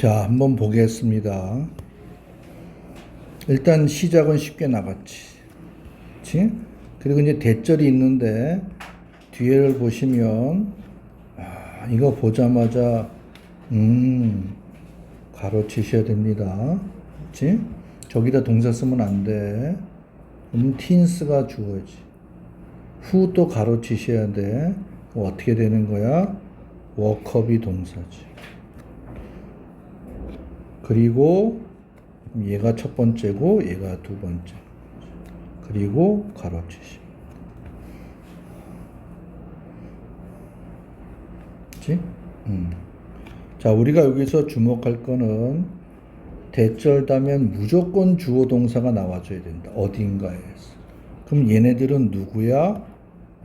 자, 한번 보겠습니다. 일단 시작은 쉽게 나갔지. 그치? 그리고 이제 대절이 있는데, 뒤에를 보시면, 이거 보자마자, 가로치셔야 됩니다. 그치? 저기다 동사 쓰면 안 돼. 그럼 틴스가 주어지. 후 또 가로치셔야 돼. 어떻게 되는 거야? 워크업이 동사지. 그리고 얘가 첫 번째고 얘가 두 번째. 그리고 가로치시. 그치? 자, 우리가 여기서 주목할 거는 대절 다면 무조건 주어 동사가 나와줘야 된다. 어딘가에서. 그럼 얘네들은 누구야?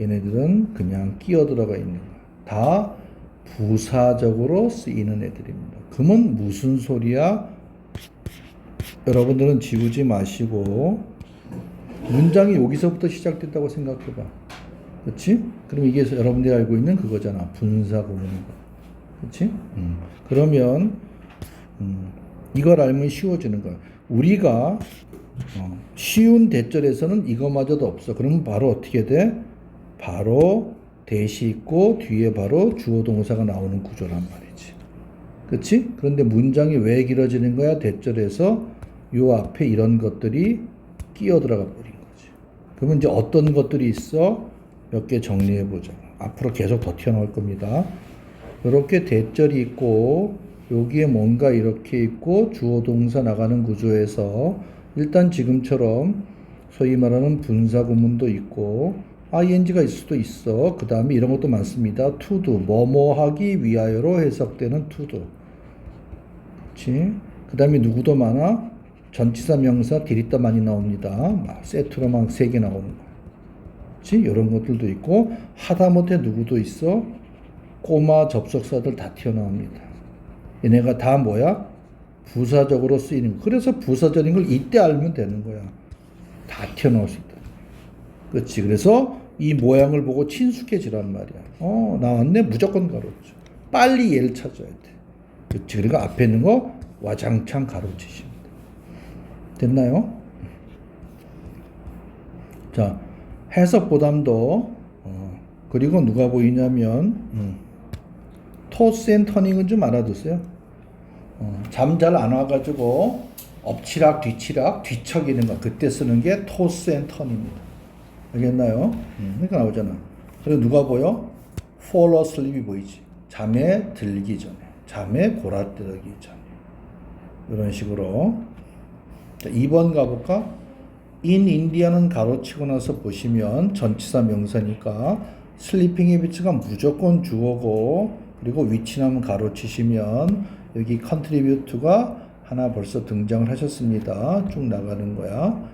얘네들은 그냥 끼어 들어가 있는 거야. 다 부사적으로 쓰이는 애들입니다. 그러면 무슨 소리야? 여러분들은 지우지 마시고 문장이 여기서부터 시작됐다고 생각해봐. 그렇지? 그럼 이게 여러분들이 알고 있는 그거잖아. 분사구문. 그렇지? 그러면 이걸 알면 쉬워지는 거야. 우리가 쉬운 대절에서는 이거마저도 없어. 그러면 바로 어떻게 돼? 바로 대시 있고 뒤에 바로 주어 동사가 나오는 구조란 말이지. 그치? 그런데 문장이 왜 길어지는 거야? 대절에서 요 앞에 이런 것들이 끼어 들어가 버린 거지. 그러면 이제 어떤 것들이 있어? 몇 개 정리해 보자. 앞으로 계속 더 튀어나올 겁니다. 이렇게 대절이 있고 여기에 뭔가 이렇게 있고 주어 동사 나가는 구조에서 일단 지금처럼 소위 말하는 분사 구문도 있고 ing가 있을 수도 있어. 그 다음에 이런 것도 많습니다. to do, 뭐뭐 하기 위하여로 해석되는 to do. 그치? 그 다음에 누구도 많아? 전치사 명사 디리다 많이 나옵니다. 세트로 막 3개 나오는 거. 그치? 이런 것들도 있고, 하다못해 누구도 있어? 꼬마 접속사들 다 튀어나옵니다. 얘네가 다 뭐야? 부사적으로 쓰이는 거. 그래서 부사적인 걸 이때 알면 되는 거야. 다 튀어나올 수 있다. 그렇지. 그래서 이 모양을 보고 친숙해지란 말이야. 나왔네. 무조건 가로쳐. 빨리 얘를 찾아야 돼. 그렇지. 그리고 앞에 있는 거 와장창 가로치십니다. 됐나요? 자, 해석 보담도 그리고 누가 보이냐면 토스 앤 터닝은 좀 알아두세요. 잠 잘 안 와가지고 엎치락 뒤치락 뒤척이는 거 그때 쓰는 게 토스 앤 턴입니다. 알겠나요? 그러니까 나오잖아. 그리고 누가 보여? fall asleep이 보이지. 잠에 들기 전에. 잠에 골아들기 전에. 이런 식으로. 자, 2번 가볼까? in India는 가로치고 나서 보시면 전치사 명사니까 sleeping habits가 무조건 주어고 그리고 위치나면 가로치시면 여기 contribute가 하나 벌써 등장을 하셨습니다. 쭉 나가는 거야.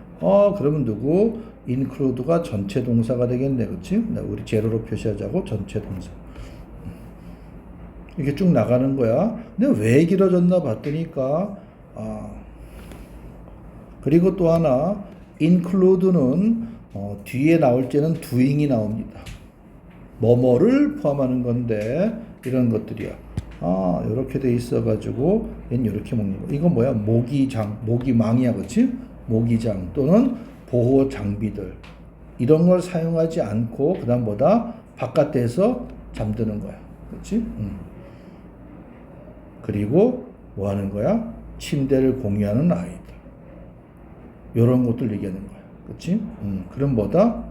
그러면 누구? include가 전체 동사가 되겠네. 그치? 우리 제로로 표시하자고. 전체 동사. 이렇게 쭉 나가는 거야. 근데 왜 길어졌나 봤더니까, 그리고 또 하나, include는, 뒤에 나올 때는 doing이 나옵니다. 뭐뭐를 포함하는 건데, 이런 것들이야. 이렇게 돼 있어가지고, 얘는 이렇게 먹는 거. 이건 뭐야? 모기장, 모기망이야. 그치? 모기장 또는 보호 장비들 이런 걸 사용하지 않고 그다음 뭐다 바깥에서 잠드는 거야. 그렇지? 그리고 뭐 하는 거야? 침대를 공유하는 아이들. 이런 것들 얘기하는 거야. 그렇지? 그럼 뭐다?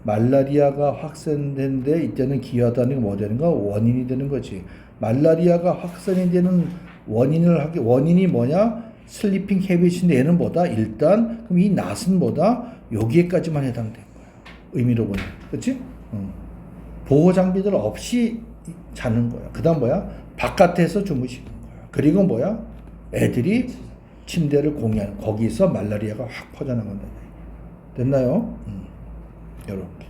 말라리아가 확산된 데 이때는 기여하다는 게 뭐 되는 거? 원인이 되는 거지. 말라리아가 확산이 되는 원인이 뭐냐? 슬리핑 헤빗인데 얘는 뭐다? 일단 그럼 이 낫은 뭐다? 여기에까지만 해당된 거야. 의미로 보면. 그렇지? 보호 장비들 없이 자는 거야. 그다음 뭐야? 바깥에서 주무시는 거야. 그리고 뭐야? 애들이 침대를 공유하는 거기서 말라리아가 확 퍼져나간다. 됐나요? 이렇게.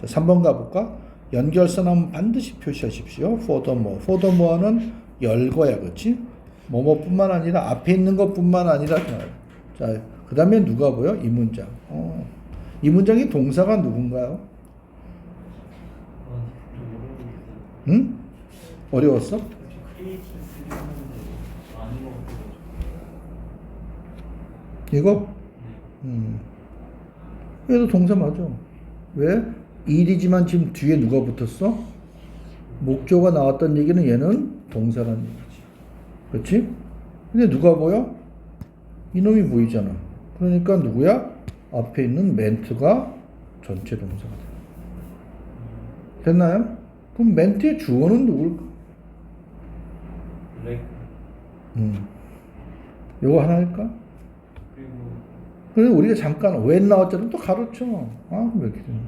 자, 3번 가볼까? 연결선하면 반드시 표시하십시오. furthermore. furthermore는 열거야. 그렇지? 뭐뭐뿐만 아니라 앞에 있는 것뿐만 아니라 자, 그 다음에 누가 보여? 이 문장. 이 문장의 동사가 누군가요? 응? 어려웠어? 이거? 얘도 동사 맞아. 왜? 일이지만 지금 뒤에 누가 붙었어? 목조가 나왔던 얘기는 얘는 동사라는 얘기지. 그렇지? 근데 누가 보여? 이놈이 보이잖아. 그러니까 누구야? 앞에 있는 멘트가 전체 동사가 돼. 됐나요? 그럼 멘트의 주어는 누굴까? 요거 하나 할까? 그래서 우리가 잠깐 when 나왔잖아. 또 가르쳐. 아, 왜 이렇게 되냐.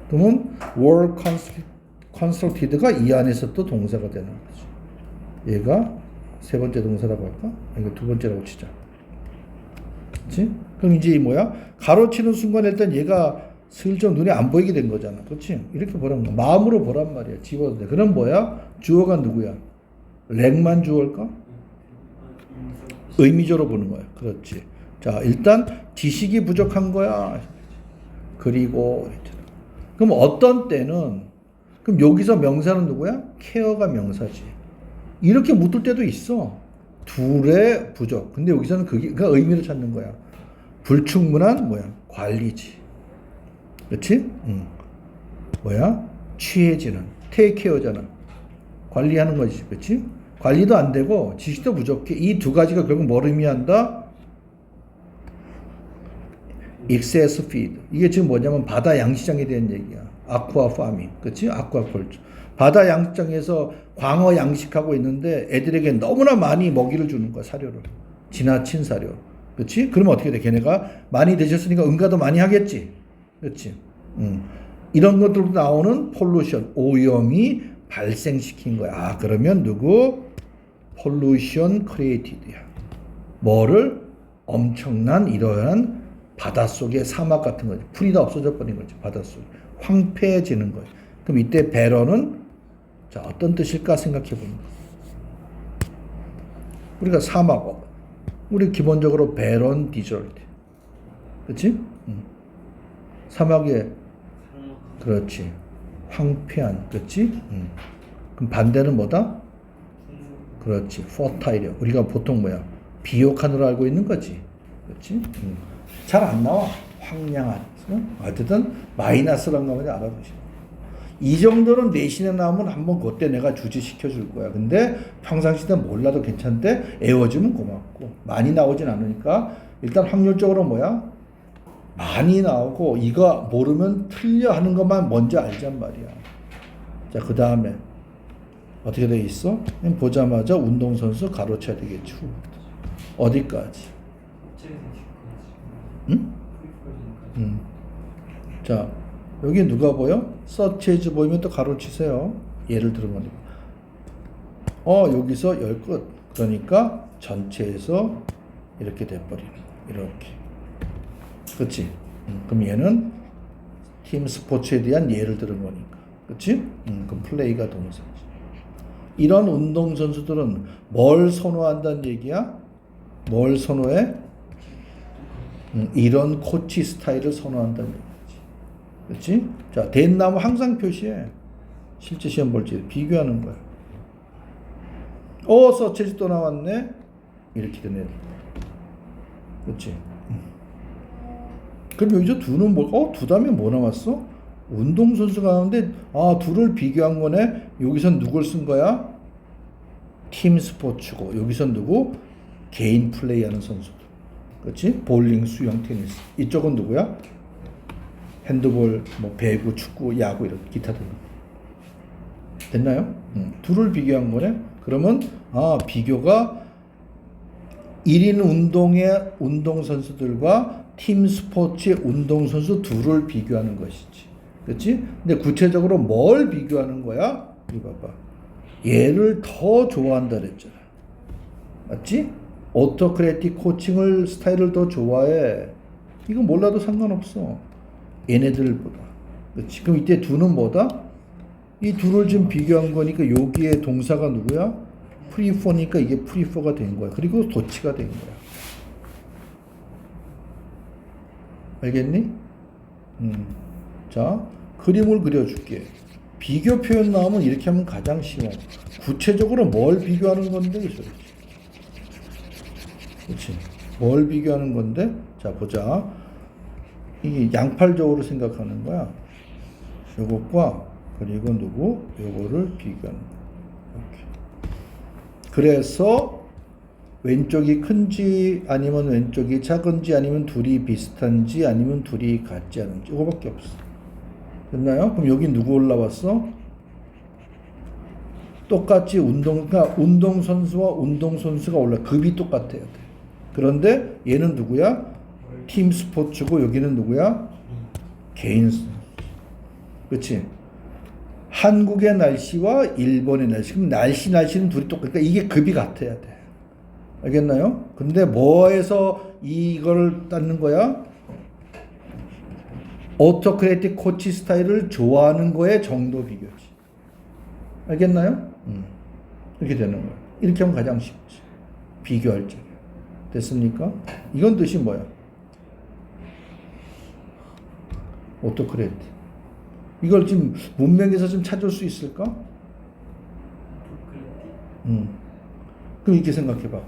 그러면 were constructed가 이 안에서 또 동사가 되는 거지. 얘가 세 번째 동사라고 할까? 이거 두 번째라고 치자. 그렇지? 그럼 이제 이 뭐야? 가로치는 순간 일단 얘가 슬쩍 눈에 안 보이게 된 거잖아. 그렇지? 이렇게 보란 거야. 마음으로 보란 말이야. 집어도 돼. 그럼 뭐야? 주어가 누구야? 렉만 주어일까? 의미적으로 보는 거야. 그렇지. 자, 일단 지식이 부족한 거야. 그리고 그럼 어떤 때는 그럼 여기서 명사는 누구야? 케어가 명사지. 이렇게 묻을 때도 있어. 둘의 부족. 근데 여기서는 그러니까 의미를 찾는 거야. 불충분한 뭐야? 관리지. 그렇지? 뭐야? 취해지는 테이크케어잖아. 관리하는 거지. 그렇지? 관리도 안 되고 지식도 부족해. 이 두 가지가 결국 뭘 의미한다? excess feed. 이게 지금 뭐냐면 바다 양식장에 대한 얘기야. 아쿠아 파밍. 그렇지? 아쿠아컬처. 바다 양식장에서 광어 양식하고 있는데 애들에게 너무나 많이 먹이를 주는 거야. 사료를. 지나친 사료. 그렇지? 그러면 어떻게 돼? 걔네가 많이 드셨으니까 응가도 많이 하겠지. 그렇지? 이런 것들도 나오는 폴루션, 오염이 발생시킨 거야. 아, 그러면 누구? 폴루션 크리에이티드야. 뭐를? 엄청난 이러한 바닷속의 사막 같은 거지. 풀이 다 없어져 버린 거지. 바닷속에. 황폐해지는 거야. 그럼 이때 배런은 자, 어떤 뜻일까 생각해 보는 거야. 우리가 사막, 우리 기본적으로 배런 디저트. 그렇지? 사막에 그렇지. 황폐한. 그렇지? 그럼 반대는 뭐다? 그렇지. fertile. 우리가 보통 뭐야? 비옥한으로 알고 있는 거지. 그렇지? 잘 안 나와. 황량한. 어쨌든 마이너스란 거만 알아두시고. 이 정도는 내신에 나오면 한번 그때 내가 주지시켜 줄 거야. 근데 평상시 때 몰라도 괜찮은데 애워주면 고맙고. 많이 나오진 않으니까 일단 확률적으로 뭐야? 많이 나오고 이거 모르면 틀려 하는 것만 먼저 알잔 말이야. 자, 그 다음에 어떻게 돼 있어? 보자마자 운동선수 가로쳐야 되겠지. 어디까지? 응? 자, 여기 누가 보여? 서치에즈 보이면 또 가로치세요. 예를 들면 여기서 열 끝. 그러니까 전체에서 이렇게 돼버리는 거야. 이렇게. 그렇지? 그럼 얘는 팀 스포츠에 대한 예를 들은 거니까. 그렇지? 그럼 플레이가 동사지. 이런 운동선수들은 뭘 선호한다는 얘기야? 뭘 선호해? 이런 코치 스타일을 선호한다는 얘기지. 그렇지? 자, 된나무 항상 표시해. 실제 시험 볼 때 비교하는 거야. 서체지 또 나왔네? 이렇게 되네. 그렇지? 그럼 여기서 두는 뭐, 두 다음에 뭐 나왔어? 운동선수가 나오는데, 둘을 비교한 거네? 여기선 누굴 쓴 거야? 팀 스포츠고, 여기선 누구? 개인 플레이하는 선수들. 그렇지? 볼링, 수영, 테니스. 이쪽은 누구야? 핸드볼, 뭐 배구, 축구, 야구 이런 기타 등등. 됐나요? 둘을 비교한 거네. 그러면 비교가 1인 운동의 운동선수들과 팀 스포츠의 운동선수 둘을 비교하는 것이지. 그렇지? 근데 구체적으로 뭘 비교하는 거야? 이거 봐봐. 얘를 더 좋아한다 그랬잖아. 맞지? 오토크래틱 코칭을 스타일을 더 좋아해. 이거 몰라도 상관없어. 얘네들보다. 그렇지? 그럼 이때 두는 뭐다? 이 둘을 지금 비교한 거니까 여기에 동사가 누구야? 프리포니까 이게 프리포가 된 거야. 그리고 도치가 된 거야. 알겠니? 자, 그림을 그려줄게. 비교 표현 나오면 이렇게 하면 가장 쉬워. 구체적으로 뭘 비교하는 건데, 이 소리지. 그렇지? 뭘 비교하는 건데? 자, 보자. 이게 양팔적으로 생각하는 거야. 요것과 그리고 누구? 요거를 비교하는 거야. 이렇게. 그래서 왼쪽이 큰지 아니면 왼쪽이 작은지 아니면 둘이 비슷한지 아니면 둘이 같지 않은지 이거밖에 없어. 됐나요? 그럼 여기 누구 올라왔어? 똑같이 그러니까 운동선수와 운동선수가 올라 급이 똑같아야 돼. 그런데 얘는 누구야? 팀 스포츠고 여기는 누구야? 개인. 그렇지? 한국의 날씨와 일본의 날씨. 그럼 날씨는 둘이 똑같으니까 이게 급이 같아야 돼. 알겠나요? 근데 뭐에서 이걸 따는 거야? 오토크레틱 코치 스타일을 좋아하는 거에 정도 비교지. 알겠나요? 이렇게 되는 거야. 이렇게 하면 가장 쉽지. 비교할 적에. 됐습니까? 이건 뜻이 뭐야? 오토크레틱. 이걸 지금 문맥에서 좀 찾을 수 있을까? 그럼 이렇게 생각해봐.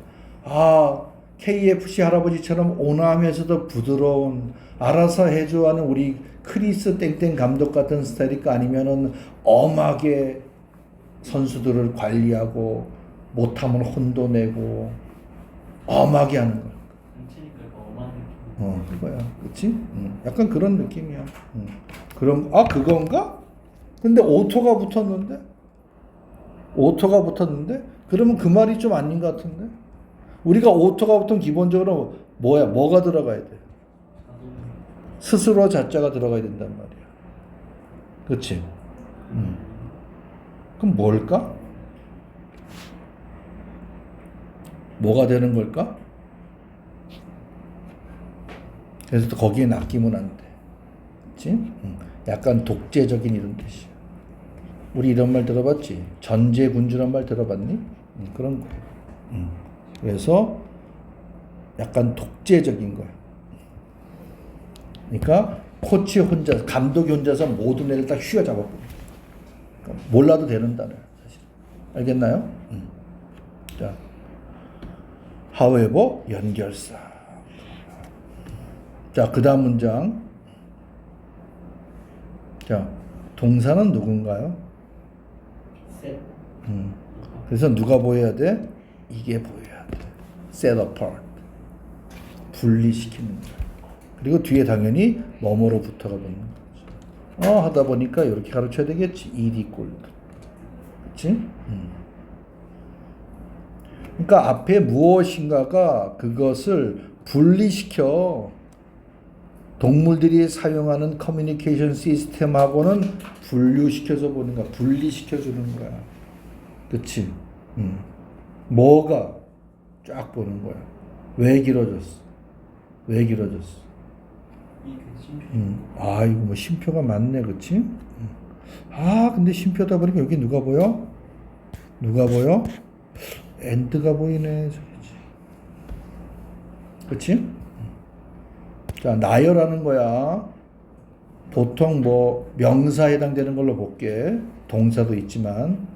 아, KFC 할아버지처럼 온화하면서도 부드러운 알아서 해줘하는 우리 크리스 땡땡 감독 같은 스타일일까? 아니면은 엄하게 선수들을 관리하고 못하면 혼도 내고 엄하게 하는 거야. 그거야. 그치? 약간 그런 느낌이야. 그럼, 그건가? 근데 오토가 붙었는데? 그러면 그 말이 좀 아닌 것 같은데? 우리가 오토가 붙으면 기본적으로 뭐가 들어가야 돼? 스스로 자자가 들어가야 된단 말이야. 그치? 그럼 뭘까? 뭐가 되는 걸까? 그래서 또 거기에 낚이면 안 돼. 그치? 약간 독재적인 이런 뜻이야. 우리 이런 말 들어봤지? 전제군주란 말 들어봤니? 그런 거. 그래서 약간 독재적인 거야. 그러니까 코치 혼자, 감독이 혼자서 모든 애를 다 휘어잡아버려. 그러니까 몰라도 되는 단어야, 사실. 알겠나요? 자, however, 연결사. 자, 그 다음 문장. 자, 동사는 누군가요? 그래서 누가 보여야 돼? 이게 보여야 돼. set apart. 분리시키는 거야. 그리고 뒤에 당연히 뭐뭐로 붙어가 붙는 거지. 하다 보니까 이렇게 가르쳐야 되겠지. ed 꼴. 그치? 그러니까 앞에 무엇인가가 그것을 분리시켜. 동물들이 사용하는 커뮤니케이션 시스템하고는 분류시켜서 보는 거야. 분리시켜주는 거야. 그치? 뭐가 쫙 보는 거야. 왜 길어졌어? 이거 뭐 쉼표가 많네. 그치? 근데 쉼표다 보니까 여기 누가 보여? 엔드가 보이네. 그치? 자, 나열하는 거야. 보통 뭐 명사에 해당되는 걸로 볼게. 동사도 있지만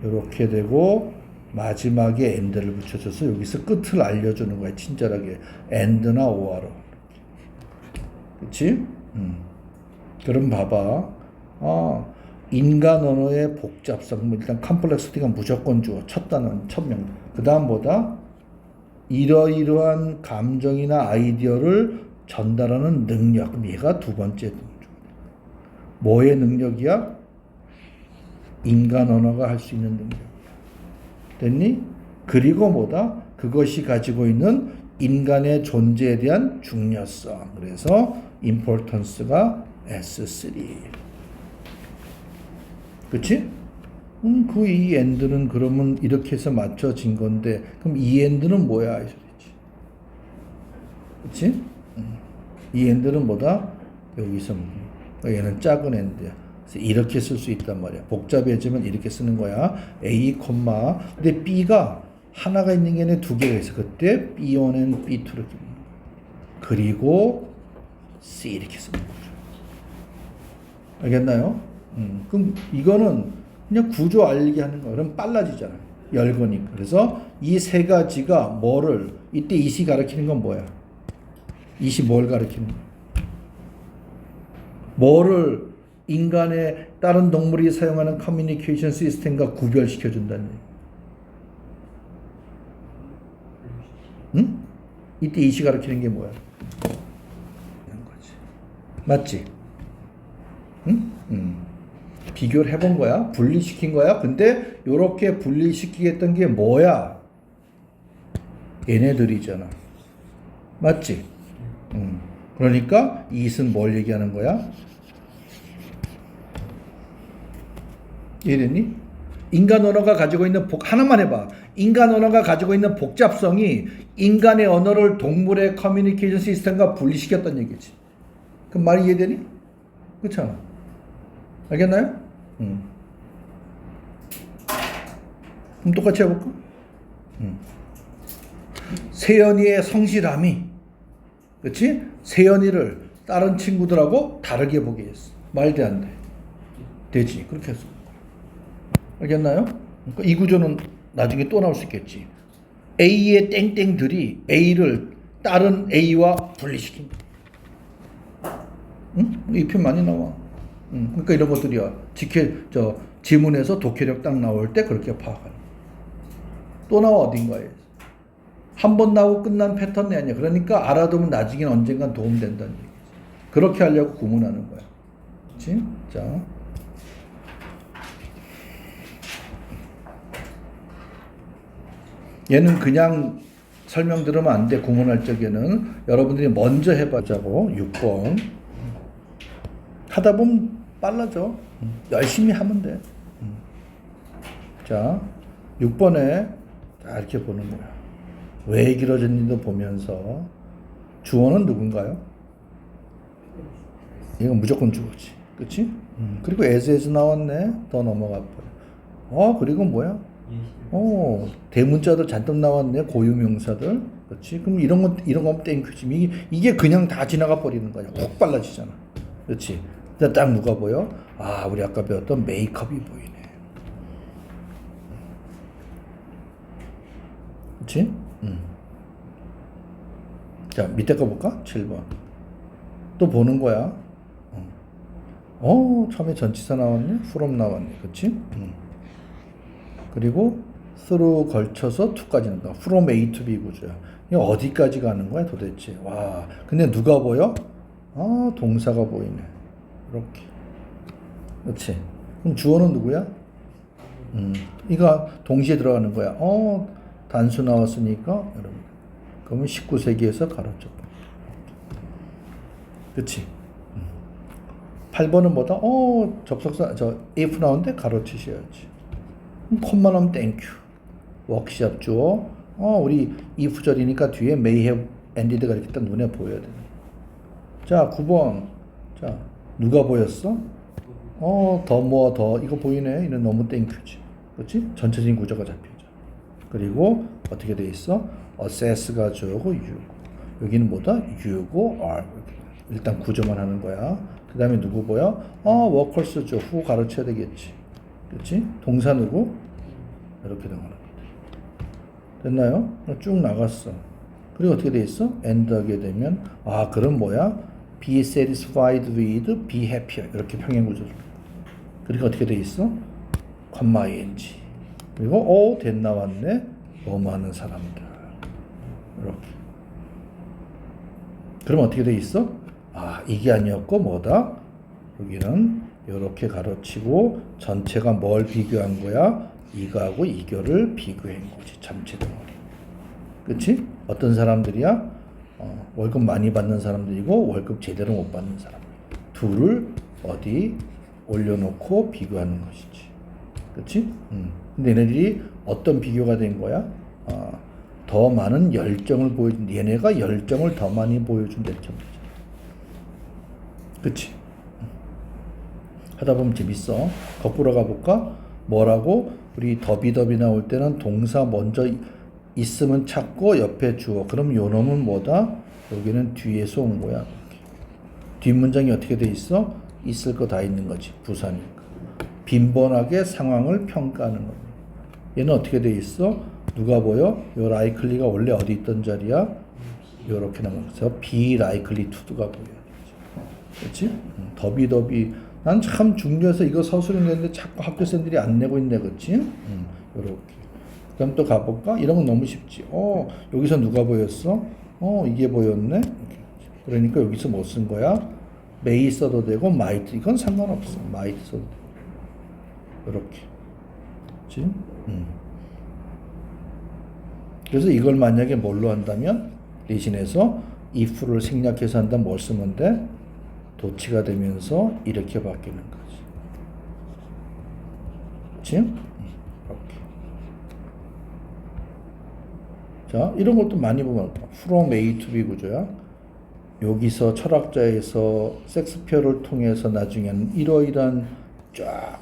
이렇게 되고 마지막에 엔드를 붙여줘서 여기서 끝을 알려주는 거야. 친절하게 엔드나 오아로. 그치? 그럼 봐봐. 인간 언어의 복잡성. 일단 컴플렉시티가 무조건 주어. 첫 단어, 첫 명. 그 다음보다 이러이러한 감정이나 아이디어를 전달하는 능력. 그럼 얘가 두 번째 능력. 뭐의 능력이야? 인간 언어가 할 수 있는 능력. 됐니? 그리고 뭐다? 그것이 가지고 있는 인간의 존재에 대한 중요성. 그래서 importance가 S3. 그치? 이 end는 그러면 이렇게 해서 맞춰진 건데, 그럼 이 end는 뭐야? 이 소리지. 그치? 이 end는 뭐다? 여기서 얘는 작은 end야. 그래서 이렇게 쓸 수 있단 말이야. 복잡해지면 이렇게 쓰는 거야. A, 근데 B가 하나가 있는 게 아니라 두 개가 있어. 그때 B1 and B2 이렇게. 그리고 C 이렇게 쓰는 거죠. 알겠나요? 그럼 이거는 그냥 구조 알게 하는 거. 그럼 빨라지잖아. 열거니까. 그래서 이 세 가지가 뭐를 이때 이시 가리키는 건 뭐야? 이시 뭘 가리키는 거야? 뭐를 인간의 다른 동물이 사용하는 커뮤니케이션 시스템과 구별시켜 준다는 얘기. 응? 이때 이시 가리키는 게 뭐야? 이런 거지. 맞지? 응? 비교를 해본 거야. 분리시킨 거야. 근데 요렇게 분리시키겠던 게 뭐야? 얘네들이잖아. 맞지? 그러니까 이것은 뭘 얘기하는 거야? 이해됐니? 인간 언어가 가지고 있는 하나만 해봐. 인간 언어가 가지고 있는 복잡성이 인간의 언어를 동물의 커뮤니케이션 시스템과 분리시켰다는 얘기지. 그럼 말이 이해되니? 그렇잖아. 알겠나요? 그럼 똑같이 해볼까? 세연이의 성실함이, 그렇지? 세연이를 다른 친구들하고 다르게 보게 했어. 말도 안 돼. 되지. 그렇게 했어. 알겠나요? 그러니까 이 구조는 나중에 또 나올 수 있겠지. A의 땡땡들이 A를 다른 A와 분리시킨다. 응? 이 편 많이 나와. 그러니까 이런 것들이야. 지문에서 독해력 딱 나올 때 그렇게 파악하는. 또 나와 어딘가에. 한 번 나오고 끝난 패턴이 아니야. 그러니까 알아두면 나중에는 언젠간 도움된다는 얘기지. 그렇게 하려고 구문하는 거야. 그렇지? 자. 얘는 그냥 설명 들으면 안 돼. 구문할 적에는 여러분들이 먼저 해보자고. 6번. 하다 보면 빨라져. 열심히 하면 돼. 자, 6번에 자, 이렇게 보는 거야. 왜 길어졌는지도 보면서 주어는 누군가요? 이건 무조건 주어지. 그치? 그리고 as 나왔네. 더 넘어가 버려. 그리고 뭐야? 대문자들 잔뜩 나왔네. 고유명사들. 그렇지? 그럼 이런 거 땡큐지. 이게 그냥 다 지나가 버리는 거야. 훅 빨라지잖아. 그렇지? 딱 누가 보여? 우리 아까 배웠던 메이크업이 보이네. 그렇지? 자, 밑에 거 볼까? 7번. 또 보는 거야. 처음에 전치사 나왔네. from 나왔네. 그렇지? 그리고 through 걸쳐서 to까지 난다. from A to B 구조야. 이게 어디까지 가는 거야 도대체? 와, 근데 누가 보여? 동사가 보이네. 이렇게. 그렇지? 그럼 주어는 누구야? 이거 동시에 들어가는 거야. 단수 나왔으니까 여러분. 그러면 19세기에서 가로쳐. 그렇지? 8번은 뭐다? 접속사 if 나오는데 가로치셔야지. 콤만 하면 땡큐. 워크샵 주어. 우리 if 절이니까 뒤에 may have ended가 이렇게 딱 눈에 보여야 돼. 자, 9번. 자, 누가 보였어? 더 이거 보이네. 이는 너무 땡큐지. 그렇지? 전체적인 구조가 잡히죠. 그리고 어떻게 돼 있어? assess가 주어고 유고. 여기는 뭐다? 유고 are. 일단 구조만 하는 거야. 그 다음에 누구 보여? workers 줘. 후 가르쳐야 되겠지. 그렇지? 동사 누구? 이렇게 나가는 거다. 됐나요? 쭉 나갔어. 그리고 어떻게 돼 있어? end 하게 되면 그럼 뭐야? be satisfied with, be happier. 이렇게 평행 구조. 그리고 어떻게 돼 있어? 콤마 ing. 그리고 된 나왔네. 많은 사람들. 이렇게. 그럼 어떻게 돼 있어? 이게 아니었고 뭐다? 여기는 이렇게 가로치고 전체가 뭘 비교한 거야? 이거하고 이거를 비교한 거지. 전체 덩어리. 그치? 어떤 사람들이야? 월급 많이 받는 사람들이고 월급 제대로 못 받는 사람. 둘을 어디 올려놓고 비교하는 것이지. 그치? 근데 얘네들이 어떤 비교가 된 거야? 더 많은 열정을 보여준, 얘네가 열정을 더 많이 보여준다. 그치? 하다 보면 재밌어. 거꾸로 가볼까? 뭐라고? 우리 더비더비 나올 때는 동사 먼저 있으면 찾고 옆에 주어. 그럼 요 놈은 뭐다? 여기는 뒤에서 온 거야. 뒷문장이 어떻게 돼 있어? 있을 거 다 있는 거지. 부사니까. 빈번하게 상황을 평가하는 겁니다. 얘는 어떻게 돼 있어? 누가 보여? 요 라이클리가 원래 어디 있던 자리야? 요렇게 나가서 be likely to가 보여. 그렇지? 더비 난 참 중요해서 이거 서술을 냈는데 자꾸 학교생들이 안 내고 있네. 그렇지? 요렇게. 그럼 또 가볼까? 이런 건 너무 쉽지. 여기서 누가 보였어? 이게 보였네. 그러니까 여기서 뭐 쓴 거야? may 써도 되고 might. 이건 상관없어. might 써도 되고. 요렇게. 그렇지? 그래서 이걸 만약에 뭘로 한다면 대신해서 if를 생략해서 한다면 뭘 쓰면 돼? 도치가 되면서 이렇게 바뀌는 거지. 그렇지? 이렇게. 자, 이런 것도 많이 보면 from A to B 구조야. 여기서 철학자에서 섹스피어를 통해서 나중에는 이러이러한 쫙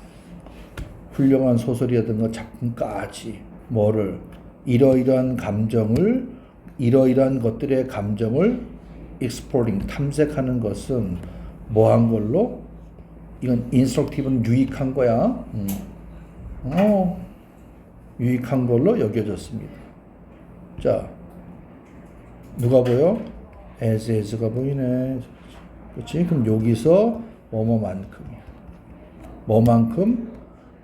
훌륭한 소설이라든가 작품까지 뭐를 이러이러한 감정을 이러이러한 것들의 감정을 exploring 탐색하는 것은 뭐한 걸로? 이건 instructive는 유익한 거야. 유익한 걸로 여겨졌습니다. 자, 누가 보여? as가 보이네. 그렇지? 그럼 여기서 뭐뭐만큼이야. 뭐만큼?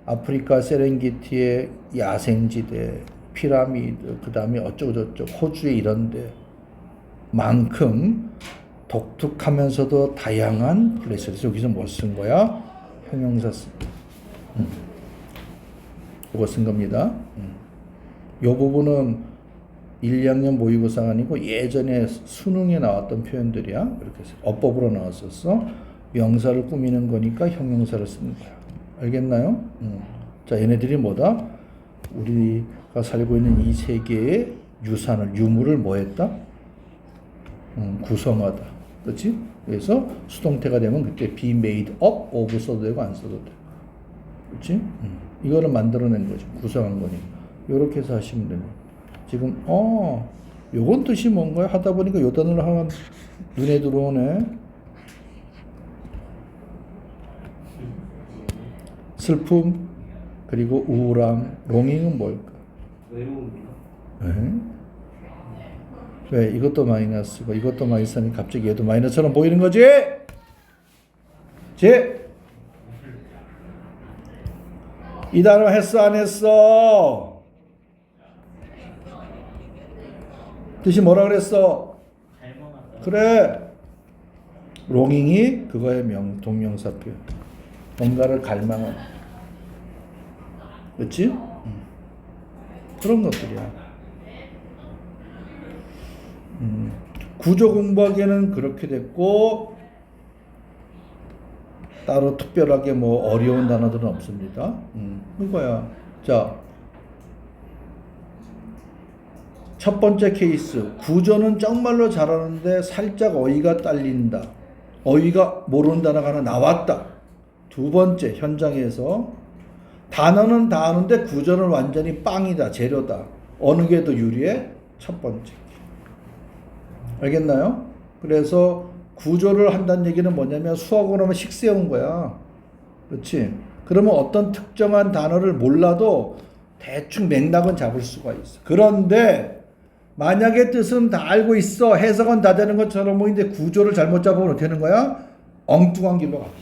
아프리카 세렝게티의 야생지대, 피라미드, 그 다음에 어쩌고저쩌고 호주에 이런데 만큼 독특하면서도 다양한 플레이스. 그래서 여기서 뭐 쓴 거야? 형용사 쓴. 이거 쓴 겁니다. 요 부분은 1, 2학년 모의고사가 아니고 예전에 수능에 나왔던 표현들이야. 이렇게 해서 어법으로 나왔었어. 명사를 꾸미는 거니까 형용사를 쓰는 거야. 알겠나요? 자, 얘네들이 뭐다? 우리가 살고 있는 이 세계의 유산을, 유물을 뭐 했다? 구성하다. 그렇지? 그래서 수동태가 되면 그때 be made up of 써도 되고 안 써도 돼. 그렇지? 이거를 만들어낸 거죠. 구성한 거니까. 요렇게 해서 하시면 됩니다. 지금 요건 뜻이 뭔가요? 하다 보니까 요 단어를 하면 눈에 들어오네. 슬픔 그리고 우울함. longing은 뭘까? 외로움이요. 왜 이것도 마이너스고 이것도 마이너스니 갑자기 얘도 마이너스처럼 보이는 거지? 이 단어 했어 안 했어? 뜻이 뭐라 그랬어? 갈망하다. 그래. longing이 그거의 동명사 표현. 뭔가를 갈망하는. 그렇지? 그런 것들이야. 구조 공부하기에는 그렇게 됐고 따로 특별하게 뭐 어려운 단어들은 없습니다. 그거야. 자, 첫 번째 케이스. 구조는 정말로 잘하는데 살짝 어휘가 딸린다. 어휘가 모르는 단어가 하나 나왔다. 두 번째, 현장에서 단어는 다 아는데 구조는 완전히 빵이다. 재료다. 어느 게 더 유리해? 첫 번째. 알겠나요? 그래서 구조를 한다는 얘기는 뭐냐면 수학으로 하면 식세운 거야. 그렇지? 그러면 어떤 특정한 단어를 몰라도 대충 맥락은 잡을 수가 있어. 그런데 만약에 뜻은 다 알고 있어. 해석은 다 되는 것처럼 보이는데 구조를 잘못 잡으면 어떻게 되는 거야? 엉뚱한 길로 가게.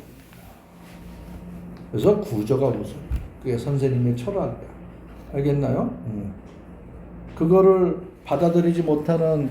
그래서 구조가 무슨? 그게 선생님의 철학이야. 알겠나요? 그거를 받아들이지 못하는